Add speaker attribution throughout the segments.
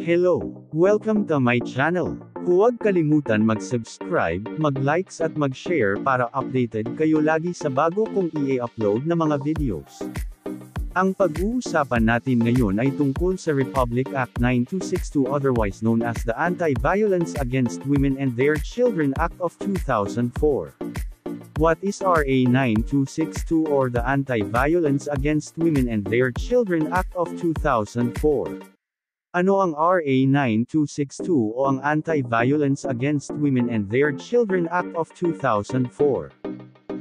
Speaker 1: Hello! Welcome to my channel. Huwag kalimutan mag-subscribe, mag-likes at mag-share para updated kayo lagi sa bago kong i-upload na mga videos. Ang pag-uusapan natin ngayon ay tungkol sa Republic Act 9262, otherwise known as the Anti-Violence Against Women and Their Children Act of 2004. What is RA 9262 or the Anti-Violence Against Women and Their Children Act of 2004? Ano ang RA 9262 o ang Anti-Violence Against Women and Their Children Act of 2004?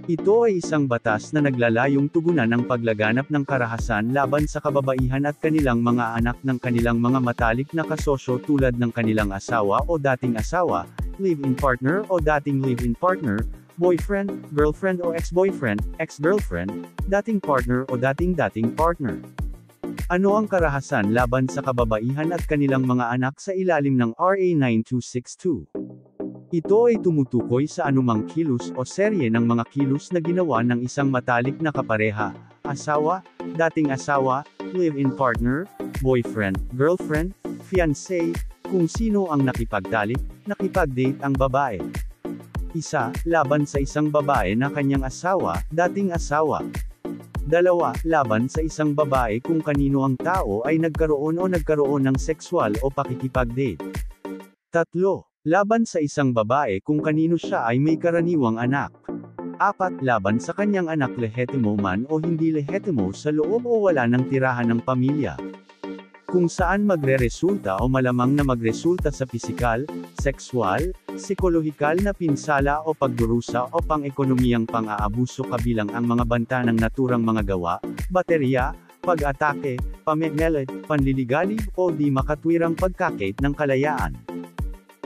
Speaker 1: Ito ay isang batas na naglalayong tugunan ang paglaganap ng karahasan laban sa kababaihan at kanilang mga anak ng kanilang mga matalik na kasosyo tulad ng kanilang asawa o dating asawa, live-in partner o dating live-in partner, boyfriend, girlfriend o ex-boyfriend, ex-girlfriend, dating partner o dating-dating partner. Ano ang karahasan laban sa kababaihan at kanilang mga anak sa ilalim ng RA 9262? Ito ay tumutukoy sa anumang kilos o serye ng mga kilos na ginawa ng isang matalik na kapareha, asawa, dating asawa, live-in partner, boyfriend, girlfriend, fiancé, kung sino ang nakipagtalik, nakipag-date ang babae. Isa, laban sa isang babae na kanyang asawa, dating asawa. Dalawa, laban sa isang babae kung kanino ang tao ay nagkaroon ng sexual o pakikipag-date. Tatlo, laban sa isang babae kung kanino siya ay may karaniwang anak. Apat, laban sa kanyang anak lehetimo man o hindi lehetimo sa loob o wala ng tirahan ng pamilya. Kung saan magreresulta o malamang na magresulta sa pisikal, sexual, psikolohikal na pinsala o pagdurusa o pang-ekonomiyang pang-aabuso kabilang ang mga banta ng naturang mga gawa, baterya, pag-atake, pamemele, panliligalig o di makatwirang pagkakait ng kalayaan.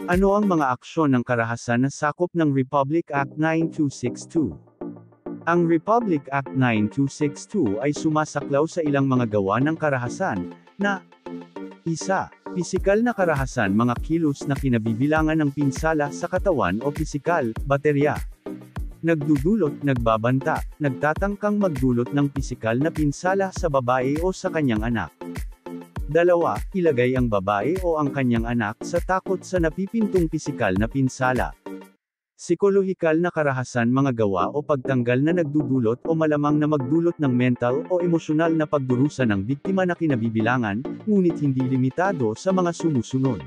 Speaker 1: Ano ang mga aksyon ng karahasan na sakop ng Republic Act 9262? Ang Republic Act 9262 ay sumasaklaw sa ilang mga gawa ng karahasan, na isa, pisikal na karahasan, mga kilos na kinabibilangan ng pinsala sa katawan o pisikal, baterya. Nagdudulot, nagbabanta, nagtatangkang magdulot ng pisikal na pinsala sa babae o sa kanyang anak. Dalawa, ilagay ang babae o ang kanyang anak sa takot sa napipintong pisikal na pinsala. Psikolohikal na karahasan, mga gawa o pagtanggal na nagdudulot o malamang na magdulot ng mental o emosyonal na pagdurusa ng biktima na kinabibilangan, ngunit hindi limitado sa mga sumusunod.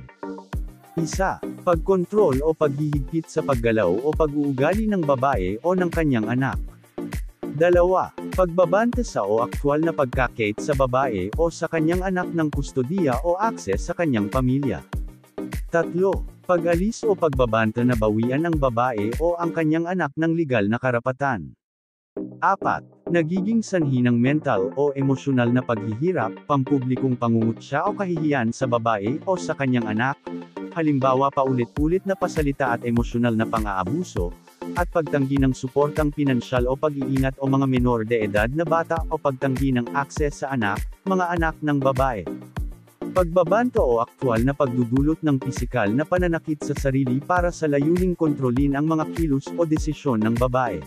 Speaker 1: Isa, pagkontrol o paghihigpit sa paggalaw o pag-uugali ng babae o ng kanyang anak. Dalawa, pagbabanta sa o aktwal na pagkakait sa babae o sa kanyang anak ng kustodiya o akses sa kanyang pamilya. Tatlo, pag-alis o pagbabanta na bawian ang babae o ang kanyang anak ng legal na karapatan. Apat, nagiging sanhi ng mental o emosyonal na paghihirap, pampublikong pangungutya o kahihiyan sa babae o sa kanyang anak, halimbawa paulit-ulit na pasalita at emosyonal na pang-aabuso, at pagtanggi ng suportang pinansyal o pag-iingat o mga menor de edad na bata o pagtanggi ng akses sa anak, mga anak ng babae. Pagbabanto o aktwal na pagdudulot ng pisikal na pananakit sa sarili para sa layuning kontrolin ang mga kilos o desisyon ng babae.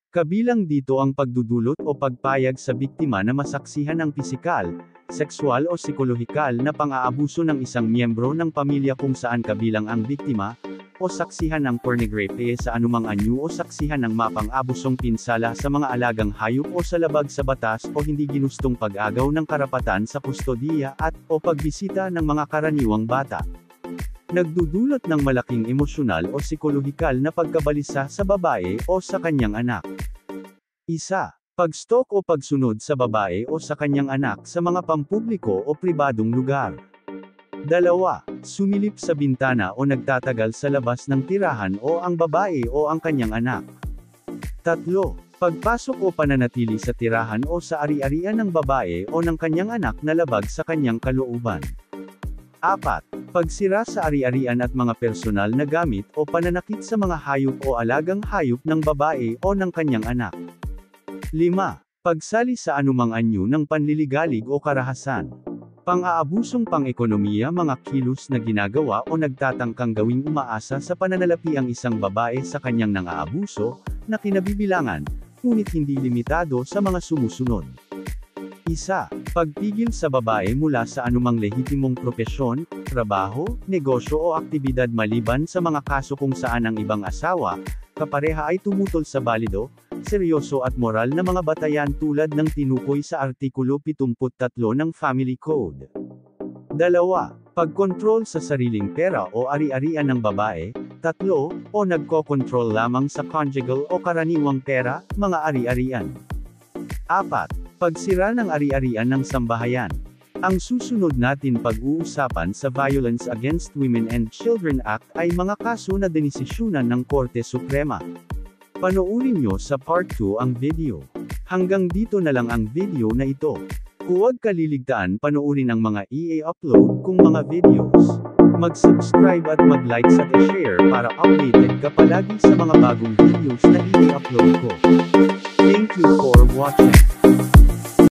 Speaker 1: Kabilang dito ang pagdudulot o pagpayag sa biktima na masaksihan ang pisikal, sexual o psikolohikal na pang-aabuso ng isang miyembro ng pamilya kung saan kabilang ang biktima, o saksihan ng pornography sa anumang anyo o saksihan ng mapang-abusong pinsala sa mga alagang hayop o sa labag sa batas o hindi ginustong pag-agaw ng karapatan sa kustodiya at o pagbisita ng mga karaniwang bata. Nagdudulot ng malaking emosyonal o psikolohikal na pagkabalisa sa babae o sa kanyang anak. Isa, pagstalk o pagsunod sa babae o sa kanyang anak sa mga pampubliko o pribadong lugar. Dalawa, sumilip sa bintana o nagtatagal sa labas ng tirahan o ang babae o ang kanyang anak. Tatlo, pagpasok o pananatili sa tirahan o sa ari-arian ng babae o ng kanyang anak na labag sa kanyang kalooban. Apat, pagsira sa ari-arian at mga personal na gamit o pananakit sa mga hayop o alagang hayop ng babae o ng kanyang anak. 5. Pagsali sa anumang anyo ng panliligalig o karahasan. Pang-aabusong pang-ekonomiya, mga kilos na ginagawa o nagtatangkang gawing umaasa sa pananalapi ang isang babae sa kanyang nang-aabuso, na kinabibilangan, ngunit hindi limitado sa mga sumusunod. 1. Pagpigil sa babae mula sa anumang lehitimong propesyon, trabaho, negosyo o aktibidad maliban sa mga kaso kung saan ang ibang asawa, kapareha ay tumutol sa balido, seryoso at moral na mga batayan tulad ng tinukoy sa Artikulo 73 ng Family Code. 2. Pagkontrol sa sariling pera o ari-arian ng babae. 3. O nagkokontrol lamang sa conjugal o karaniwang pera, mga ari-arian. 4. Pagsira ng ari-arian ng sambahayan. Ang susunod natin pag-uusapan sa Violence Against Women and Children Act ay mga kaso na denisisyonan ng Korte Suprema. Panoorin nyo sa Part 2 ang video. Hanggang dito na lang ang video na ito. Huwag kaliligtaan panoorin ang mga i-upload kong mga videos. Mag-subscribe at mag-likes at i-share para updated ka palagi sa mga bagong videos na i-upload ko. Thank you for watching.